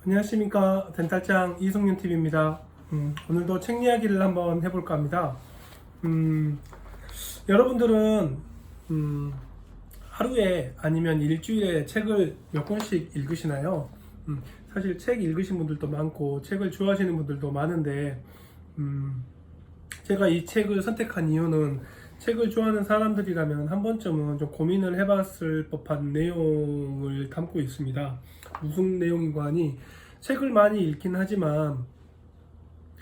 안녕하십니까, 덴탈장 이성윤TV입니다. 오늘도 책 이야기를 한번 해볼까 합니다. 여러분들은 하루에 아니면 일주일에 책을 몇 권씩 읽으시나요? 사실 책 읽으신 분들도 많고 책을 좋아하시는 분들도 많은데 제가 이 책을 선택한 이유는 책을 좋아하는 사람들이라면 한 번쯤은 좀 고민을 해봤을 법한 내용을 담고 있습니다. 무슨 내용인가 하니, 책을 많이 읽긴 하지만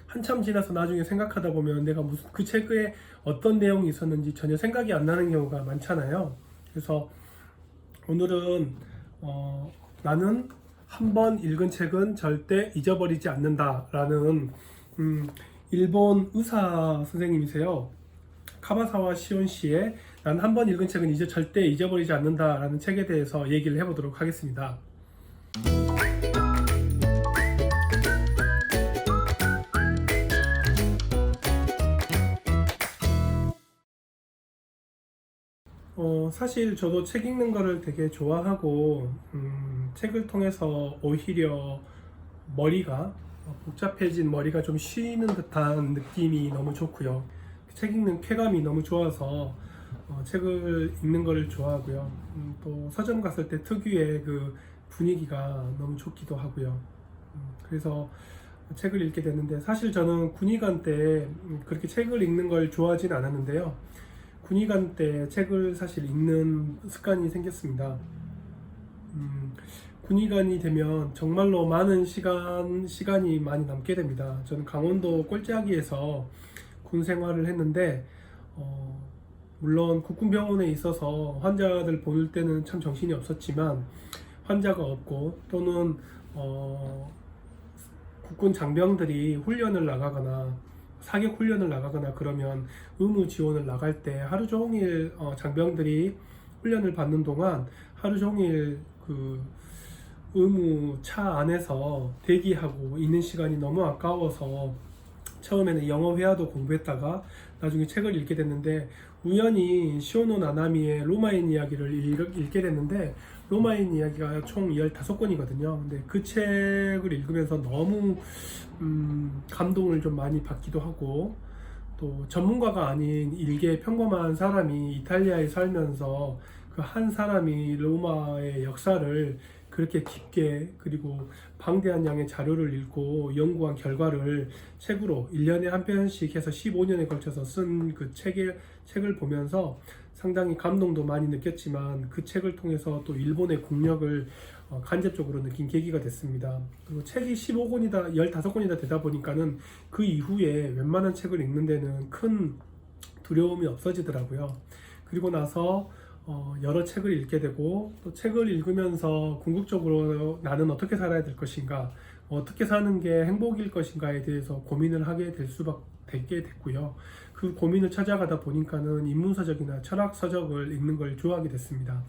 한참 지나서 나중에 생각하다 보면 내가 무슨 그 책에 어떤 내용이 있었는지 전혀 생각이 안 나는 경우가 많잖아요. 그래서 오늘은 나는 한 번 읽은 책은 절대 잊어버리지 않는다 라는 일본 의사 선생님이세요. 카바사와 시온 씨의 난 한 번 읽은 책은 이제 절대 잊어버리지 않는다 라는 책에 대해서 얘기를 해보도록 하겠습니다. 사실 저도 책 읽는 거를 되게 좋아하고 책을 통해서 오히려 머리가 복잡해진 머리가 좀 쉬는 듯한 느낌이 너무 좋고요. 책 읽는 쾌감이 너무 좋아서 책을 읽는 거를 좋아하고요. 또 서점 갔을 때 특유의 그 분위기가 너무 좋기도 하고요. 그래서 책을 읽게 됐는데, 사실 저는 군의관 때 그렇게 책을 읽는 걸 좋아하진 않았는데요. 군의관 때 책을 사실 읽는 습관이 생겼습니다. 군의관이 되면 정말로 많은 시간이 많이 남게 됩니다. 저는 강원도 꼴짜기에서 군 생활을 했는데, 물론 국군병원에 있어서 환자들 보낼 때는 참 정신이 없었지만, 환자가 없고 또는 국군 장병들이 훈련을 나가거나 사격 훈련을 나가거나 그러면 의무 지원을 나갈 때 하루 종일 장병들이 훈련을 받는 동안 하루 종일 그 의무 차 안에서 대기하고 있는 시간이 너무 아까워서 처음에는 영어 회화도 공부했다가 나중에 책을 읽게 됐는데, 우연히 시오노 나나미의 로마인 이야기를 읽게 됐는데, 로마인 이야기가 총 15권이거든요. 근데 그 책을 읽으면서 너무 감동을 좀 많이 받기도 하고, 또 전문가가 아닌 일개 평범한 사람이 이탈리아에 살면서 그 한 사람이 로마의 역사를 그렇게 깊게 그리고 방대한 양의 자료를 읽고 연구한 결과를 책으로 1년에 한 편씩 해서 15년에 걸쳐서 쓴 그 책을 보면서 상당히 감동도 많이 느꼈지만, 그 책을 통해서 또 일본의 국력을 간접적으로 느낀 계기가 됐습니다. 그리고 책이 15권이다, 15권이다 되다 보니까는 그 이후에 웬만한 책을 읽는 데는 큰 두려움이 없어지더라고요. 그리고 나서 여러 책을 읽게 되고, 또 책을 읽으면서 궁극적으로 나는 어떻게 살아야 될 것인가, 어떻게 사는 게 행복일 것인가에 대해서 고민을 하게 될 수밖에 됐고요. 그 고민을 찾아가다 보니까는 인문서적이나 철학서적을 읽는 걸 좋아하게 됐습니다.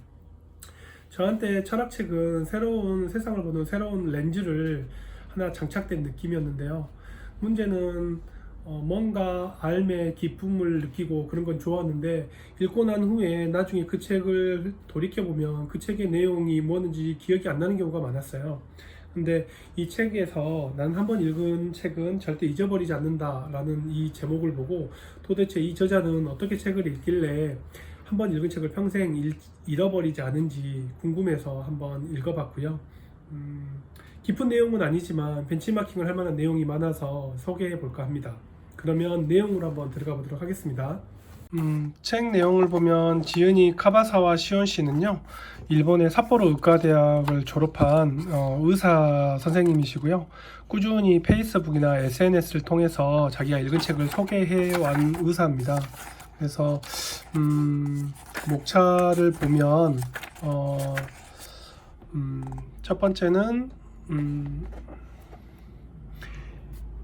저한테 철학책은 새로운 세상을 보는 새로운 렌즈를 하나 장착된 느낌이었는데요. 문제는 뭔가 삶의 기쁨을 느끼고 그런 건 좋았는데, 읽고 난 후에 나중에 그 책을 돌이켜보면 그 책의 내용이 뭐였는지 기억이 안 나는 경우가 많았어요. 근데 이 책에서 난 한 번 읽은 책은 절대 잊어버리지 않는다 라는 이 제목을 보고, 도대체 이 저자는 어떻게 책을 읽길래 한 번 읽은 책을 평생 잃어버리지 않은지 궁금해서 한번 읽어봤고요. 깊은 내용은 아니지만 벤치마킹을 할 만한 내용이 많아서 소개해 볼까 합니다. 그러면 내용으로 한번 들어가 보도록 하겠습니다. 책 내용을 보면 지은이 카바사와 시온 씨는요, 일본의 삿포로 의과대학을 졸업한 의사 선생님이시고요. 꾸준히 페이스북이나 SNS를 통해서 자기가 읽은 책을 소개해온 의사입니다. 그래서 목차를 보면 첫 번째는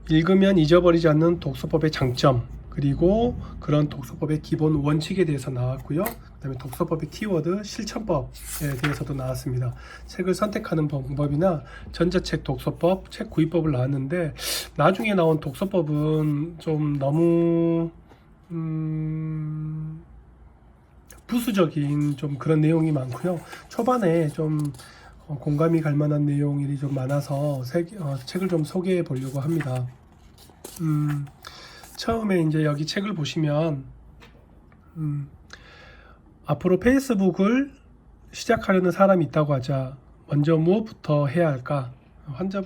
읽으면 잊어버리지 않는 독서법의 장점, 그리고 그런 독서법의 기본 원칙에 대해서 나왔고요. 그 다음에 독서법의 키워드, 실천법에 대해서도 나왔습니다. 책을 선택하는 방법이나 전자책 독서법, 책 구입법을 나왔는데, 나중에 나온 독서법은 좀 너무 부수적인 좀 그런 내용이 많고요. 초반에 좀 공감이 갈 만한 내용이 좀 많아서 책을 좀 소개해 보려고 합니다. 처음에 이제 여기 책을 보시면 앞으로 페이스북을 시작하려는 사람이 있다고 하자 먼저 무엇부터 해야 할까?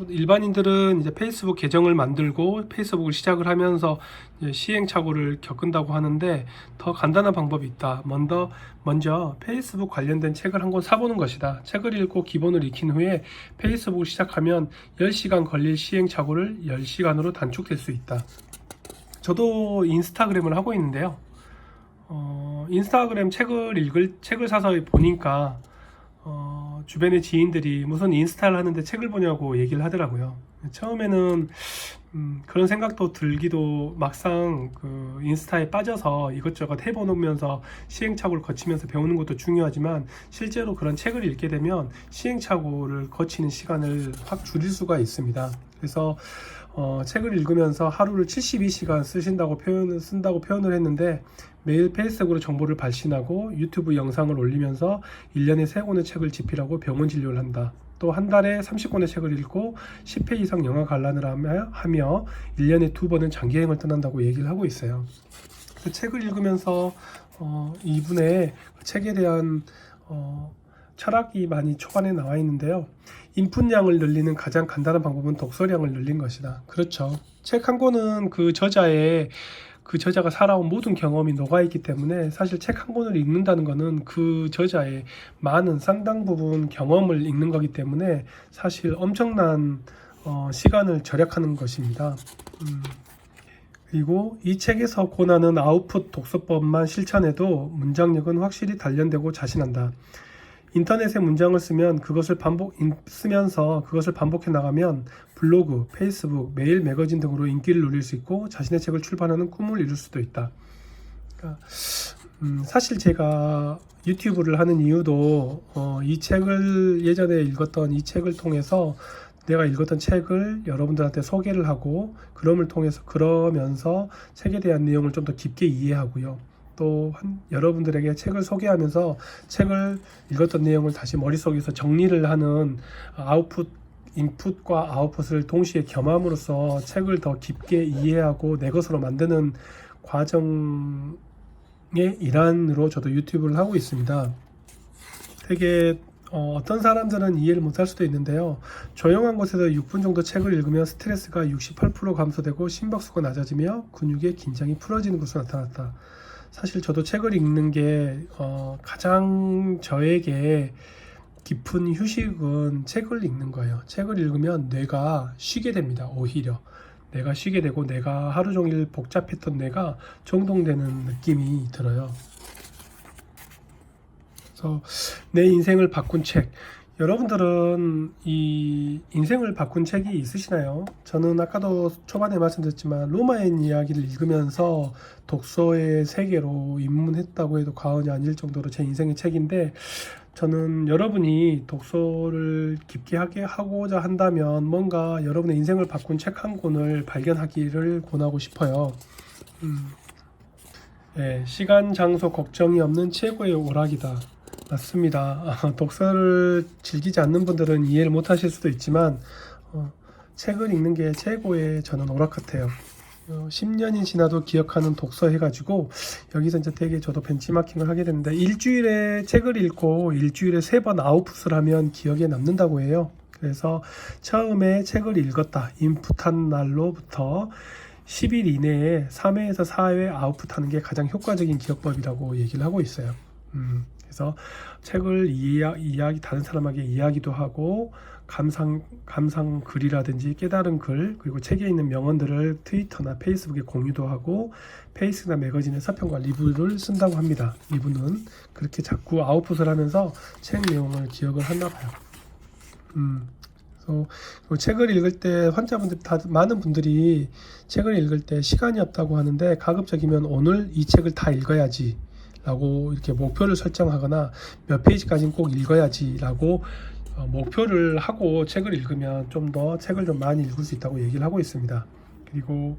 일반인들은 이제 페이스북 계정을 만들고 페이스북을 시작을 하면서 이제 시행착오를 겪는다고 하는데 더 간단한 방법이 있다. 먼저 페이스북 관련된 책을 한 권 사보는 것이다. 책을 읽고 기본을 익힌 후에 페이스북을 시작하면 10시간 걸릴 시행착오를 10시간으로 단축될 수 있다. 저도 인스타그램을 하고 있는데요. 인스타그램 책을 사서 보니까 주변의 지인들이 무슨 인스타를 하는데 책을 보냐고 얘기를 하더라고요. 처음에는 그런 생각도 들기도 막상 그 인스타에 빠져서 이것저것 해보면서 시행착오를 거치면서 배우는 것도 중요하지만 실제로 그런 책을 읽게 되면 시행착오를 거치는 시간을 확 줄일 수가 있습니다. 그래서 책을 읽으면서 하루를 72시간 쓴다고 표현을 했는데 매일 페이스북으로 정보를 발신하고 유튜브 영상을 올리면서 1년에 3권의 책을 집필하고 병원 진료를 한다. 또 한 달에 30권의 책을 읽고 10회 이상 영화 관람을 하며 1년에 2번은 장기여행을 떠난다고 얘기를 하고 있어요. 그 책을 읽으면서 이분의 책에 대한 철학이 많이 초반에 나와 있는데요. 인풋량을 늘리는 가장 간단한 방법은 독서량을 늘린 것이다. 그렇죠. 책 한 권은 그 저자가 살아온 모든 경험이 녹아있기 때문에 사실 책 한 권을 읽는다는 것은 그 저자의 많은 상당 부분 경험을 읽는 거기 때문에 사실 엄청난 시간을 절약하는 것입니다. 그리고 이 책에서 권하는 아웃풋 독서법만 실천해도 문장력은 확실히 단련되고 자신한다. 인터넷에 문장을 쓰면서 그것을 반복해 나가면 블로그, 페이스북, 메일, 매거진 등으로 인기를 누릴 수 있고 자신의 책을 출판하는 꿈을 이룰 수도 있다. 그러니까, 사실 제가 유튜브를 하는 이유도 이 책을 예전에 읽었던 이 책을 통해서 내가 읽었던 책을 여러분들한테 소개를 하고 그러면서 책에 대한 내용을 좀 더 깊게 이해하고요. 또 여러분들에게 책을 소개하면서 책을 읽었던 내용을 다시 머릿속에서 정리를 하는 인풋과 아웃풋을 동시에 겸함으로써 책을 더 깊게 이해하고 내 것으로 만드는 과정의 일환으로 저도 유튜브를 하고 있습니다. 되게 어떤 사람들은 이해를 못할 수도 있는데요. 조용한 곳에서 6분 정도 책을 읽으면 스트레스가 68% 감소되고 심박수가 낮아지며 근육의 긴장이 풀어지는 것으로 나타났다. 사실 저도 책을 읽는 게 가장 저에게 깊은 휴식은 책을 읽는 거예요. 책을 읽으면 뇌가 쉬게 됩니다. 오히려 내가 쉬게 되고 내가 하루 종일 복잡했던 뇌가 정돈되는 느낌이 들어요. 그래서 내 인생을 바꾼 책, 여러분들은 이 인생을 바꾼 책이 있으시나요? 저는 아까도 초반에 말씀드렸지만 로마인 이야기를 읽으면서 독서의 세계로 입문했다고 해도 과언이 아닐 정도로 제 인생의 책인데, 저는 여러분이 독서를 깊게 하고자 한다면 뭔가 여러분의 인생을 바꾼 책 한 권을 발견하기를 권하고 싶어요. 네, 시간, 장소 걱정이 없는 최고의 오락이다. 맞습니다. 독서를 즐기지 않는 분들은 이해를 못 하실 수도 있지만 책을 읽는 게 최고의 저는 오락 같아요. 10년이 지나도 기억하는 독서 해가지고 여기서 이제 되게 저도 벤치마킹을 하게 되는데, 일주일에 책을 읽고 일주일에 3번 아웃풋을 하면 기억에 남는다고 해요. 그래서 처음에 책을 읽었다, 인풋한 날로부터 10일 이내에 3회에서 4회 아웃풋하는 게 가장 효과적인 기억법이라고 얘기를 하고 있어요. 그래서 책을 다른 사람에게 이야기도 하고 감상 글이라든지 깨달은 글, 그리고 책에 있는 명언들을 트위터나 페이스북에 공유도 하고 페이스나 매거진에 서평과 리뷰를 쓴다고 합니다. 이분은 그렇게 자꾸 아웃풋을 하면서 책 내용을 기억을 하나 봐요. 그래서 책을 읽을 때 많은 분들이 책을 읽을 때 시간이 없다고 하는데, 가급적이면 오늘 이 책을 다 읽어야지 라고 이렇게 목표를 설정하거나 몇 페이지까지는 꼭 읽어야지 라고 목표를 하고 책을 읽으면 좀 더 책을 좀 많이 읽을 수 있다고 얘기를 하고 있습니다. 그리고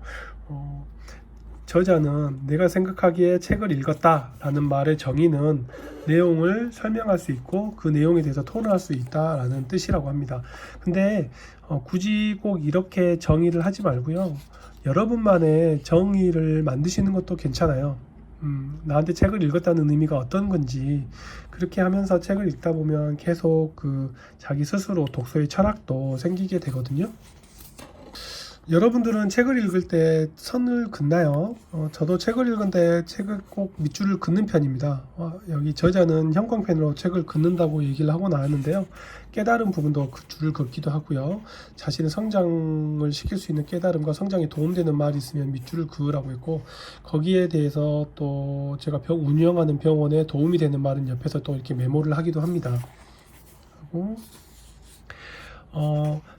저자는 내가 생각하기에 책을 읽었다라는 말의 정의는 내용을 설명할 수 있고 그 내용에 대해서 토론할 수 있다라는 뜻이라고 합니다. 근데 굳이 꼭 이렇게 정의를 하지 말고요. 여러분만의 정의를 만드시는 것도 괜찮아요. 나한테 책을 읽었다는 의미가 어떤 건지 그렇게 하면서 책을 읽다 보면 계속 그 자기 스스로 독서의 철학도 생기게 되거든요. 여러분들은 책을 읽을 때 선을 긋나요? 저도 책을 읽는데 책을 꼭 밑줄을 긋는 편입니다. 여기 저자는 형광펜으로 책을 긋는다고 얘기를 하고 나왔는데요. 깨달은 부분도 그 줄을 긋기도 하고요. 자신의 성장을 시킬 수 있는 깨달음과 성장에 도움되는 말이 있으면 밑줄을 그으라고 했고, 거기에 대해서 또 제가 운영하는 병원에 도움이 되는 말은 옆에서 또 이렇게 메모를 하기도 합니다. 하고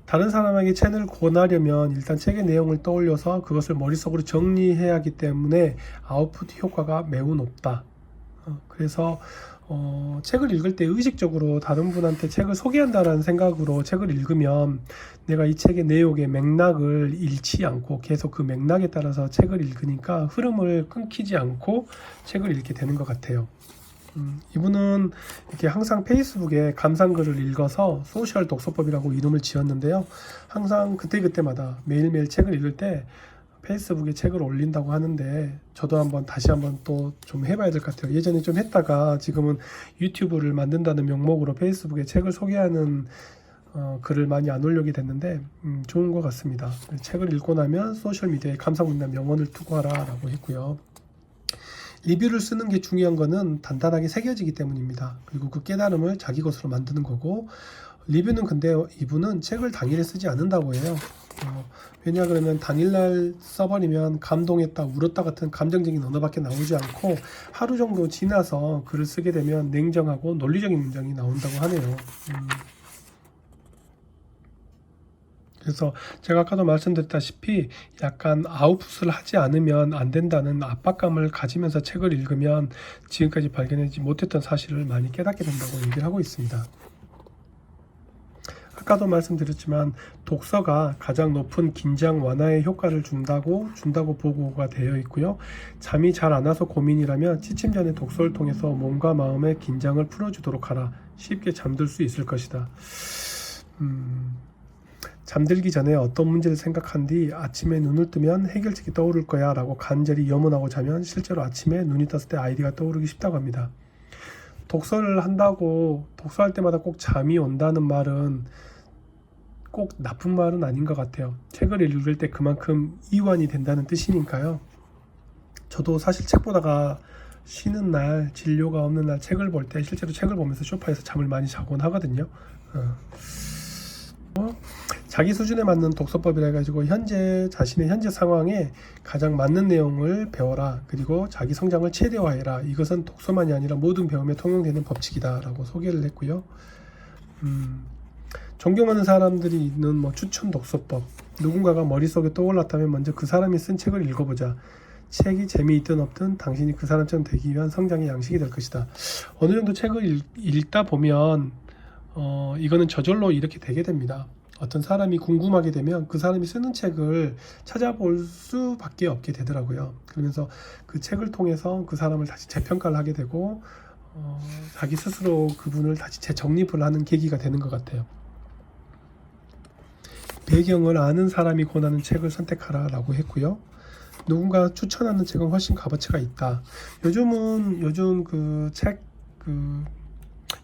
다른 사람에게 책을 권하려면 일단 책의 내용을 떠올려서 그것을 머릿속으로 정리해야 하기 때문에 아웃풋 효과가 매우 높다. 그래서 책을 읽을 때 의식적으로 다른 분한테 책을 소개한다는 생각으로 책을 읽으면 내가 이 책의 내용의 맥락을 잃지 않고 계속 그 맥락에 따라서 책을 읽으니까 흐름을 끊기지 않고 책을 읽게 되는 것 같아요. 이분은 이렇게 항상 페이스북에 감상글을 읽어서 소셜 독서법이라고 이름을 지었는데요. 항상 그때그때마다 매일매일 책을 읽을 때 페이스북에 책을 올린다고 하는데 저도 다시 한번 또 좀 해봐야 될 것 같아요. 예전에 좀 했다가 지금은 유튜브를 만든다는 명목으로 페이스북에 책을 소개하는 글을 많이 안 올리게 됐는데 좋은 것 같습니다. 책을 읽고 나면 소셜미디어에 감상문이나 명언을 투고하라 라고 했고요. 리뷰를 쓰는 게 중요한 거는 단단하게 새겨지기 때문입니다. 그리고 그 깨달음을 자기 것으로 만드는 거고, 리뷰는 근데 이분은 책을 당일에 쓰지 않는다고 해요. 왜냐 그러면 당일날 써버리면 감동했다, 울었다 같은 감정적인 언어밖에 나오지 않고 하루 정도 지나서 글을 쓰게 되면 냉정하고 논리적인 문장이 나온다고 하네요. 그래서 제가 아까도 말씀드렸다시피 약간 아웃풋을 하지 않으면 안 된다는 압박감을 가지면서 책을 읽으면 지금까지 발견하지 못했던 사실을 많이 깨닫게 된다고 얘기를 하고 있습니다. 아까도 말씀드렸지만 독서가 가장 높은 긴장 완화의 효과를 준다고 보고가 되어 있고요. 잠이 잘 안 와서 고민이라면 취침 전에 독서를 통해서 몸과 마음의 긴장을 풀어주도록 하라. 쉽게 잠들 수 있을 것이다. 잠들기 전에 어떤 문제를 생각한 뒤 아침에 눈을 뜨면 해결책이 떠오를 거야 라고 간절히 염원하고 자면 실제로 아침에 눈이 떴을 때 아이디어가 떠오르기 쉽다고 합니다. 독서를 한다고 독서할 때마다 꼭 잠이 온다는 말은 꼭 나쁜 말은 아닌 것 같아요. 책을 읽을 때 그만큼 이완이 된다는 뜻이니까요. 저도 사실 책 보다가 쉬는 날, 진료가 없는 날 책을 볼 때 실제로 책을 보면서 소파에서 잠을 많이 자곤 하거든요. 자기 수준에 맞는 독서법이라 해가지고 자신의 현재 상황에 가장 맞는 내용을 배워라. 그리고 자기 성장을 최대화해라. 이것은 독서만이 아니라 모든 배움에 통용되는 법칙이다 라고 소개를 했고요. 존경하는 사람들이 있는 추천 독서법. 누군가가 머릿속에 떠올랐다면 먼저 그 사람이 쓴 책을 읽어보자. 책이 재미있든 없든 당신이 그 사람처럼 되기 위한 성장의 양식이 될 것이다. 어느 정도 책을 읽다 보면 이거는 저절로 이렇게 되게 됩니다. 어떤 사람이 궁금하게 되면 그 사람이 쓰는 책을 찾아볼 수밖에 없게 되더라고요. 그러면서 그 책을 통해서 그 사람을 다시 재평가를 하게 되고 자기 스스로 그분을 다시 재정립을 하는 계기가 되는 것 같아요. 배경을 아는 사람이 권하는 책을 선택하라 라고 했고요. 누군가 추천하는 책은 훨씬 값어치가 있다. 요즘 그 책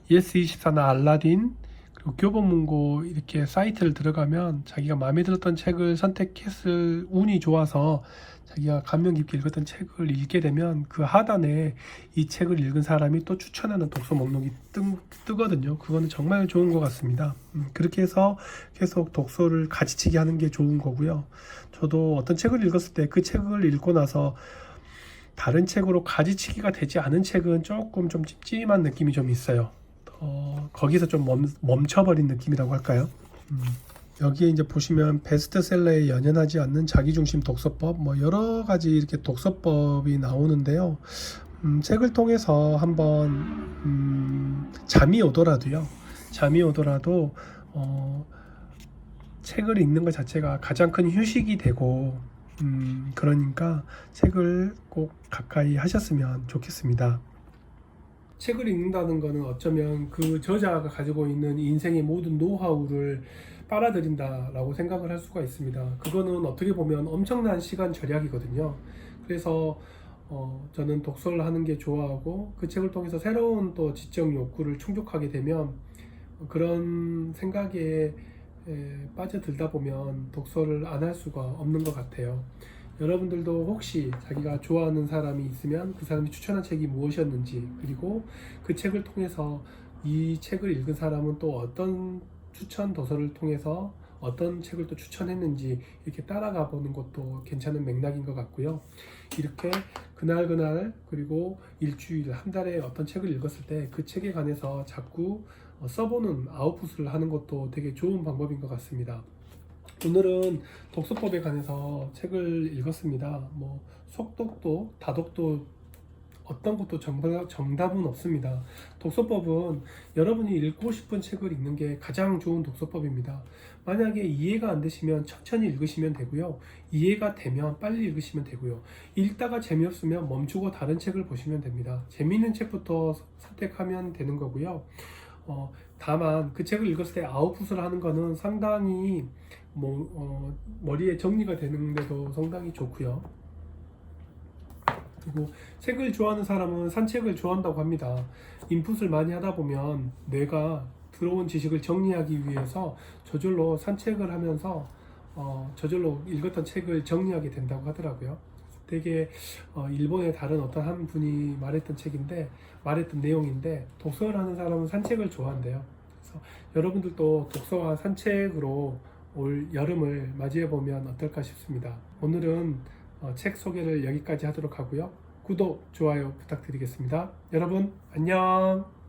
ES24나 알라딘 그리고 교보문고 이렇게 사이트를 들어가면 자기가 마음에 들었던 책을 선택했을 운이 좋아서 자기가 감명 깊게 읽었던 책을 읽게 되면 그 하단에 이 책을 읽은 사람이 또 추천하는 독서 목록이 뜨거든요. 그거는 정말 좋은 것 같습니다. 그렇게 해서 계속 독서를 가지치기 하는 게 좋은 거고요. 저도 어떤 책을 읽었을 때 그 책을 읽고 나서 다른 책으로 가지치기가 되지 않은 책은 조금 좀 찝찝한 느낌이 좀 있어요. 거기서 좀 멈춰버린 느낌이라고 할까요? 여기에 이제 보시면 베스트셀러에 연연하지 않는 자기중심 독서법 여러 가지 이렇게 독서법이 나오는데요. 책을 통해서 한번 잠이 오더라도 책을 읽는 것 자체가 가장 큰 휴식이 되고 그러니까 책을 꼭 가까이 하셨으면 좋겠습니다. 책을 읽는다는 것은 어쩌면 그 저자가 가지고 있는 인생의 모든 노하우를 빨아들인다라고 생각을 할 수가 있습니다. 그거는 어떻게 보면 엄청난 시간 절약이거든요. 그래서 저는 독서를 하는 게 좋아하고 그 책을 통해서 새로운 또 지적 욕구를 충족하게 되면 그런 생각에 빠져들다 보면 독서를 안 할 수가 없는 것 같아요. 여러분들도 혹시 자기가 좋아하는 사람이 있으면 그 사람이 추천한 책이 무엇이었는지, 그리고 그 책을 통해서 이 책을 읽은 사람은 또 어떤 추천 도서를 통해서 어떤 책을 또 추천했는지 이렇게 따라가 보는 것도 괜찮은 맥락인 것 같고요. 이렇게 그날 그리고 일주일, 한 달에 어떤 책을 읽었을 때 그 책에 관해서 자꾸 써보는 아웃풋을 하는 것도 되게 좋은 방법인 것 같습니다. 오늘은 독서법에 관해서 책을 읽었습니다. 뭐 속독도 다독도 어떤 것도 정답은 없습니다. 독서법은 여러분이 읽고 싶은 책을 읽는 게 가장 좋은 독서법입니다. 만약에 이해가 안 되시면 천천히 읽으시면 되고요. 이해가 되면 빨리 읽으시면 되고요. 읽다가 재미없으면 멈추고 다른 책을 보시면 됩니다. 재미있는 책부터 선택하면 되는 거고요. 다만 그 책을 읽었을 때 아웃풋을 하는 거는 상당히 머리에 정리가 되는데도 상당히 좋고요. 그리고 책을 좋아하는 사람은 산책을 좋아한다고 합니다. 인풋을 많이 하다 보면 뇌가 들어온 지식을 정리하기 위해서 저절로 산책을 하면서 저절로 읽었던 책을 정리하게 된다고 하더라고요. 되게 일본의 다른 어떤 한 분이 말했던 내용인데, 독서를 하는 사람은 산책을 좋아한대요. 그래서 여러분들도 독서와 산책으로 올 여름을 맞이해 보면 어떨까 싶습니다. 오늘은 책 소개를 여기까지 하도록 하고요. 구독, 좋아요 부탁드리겠습니다. 여러분 안녕.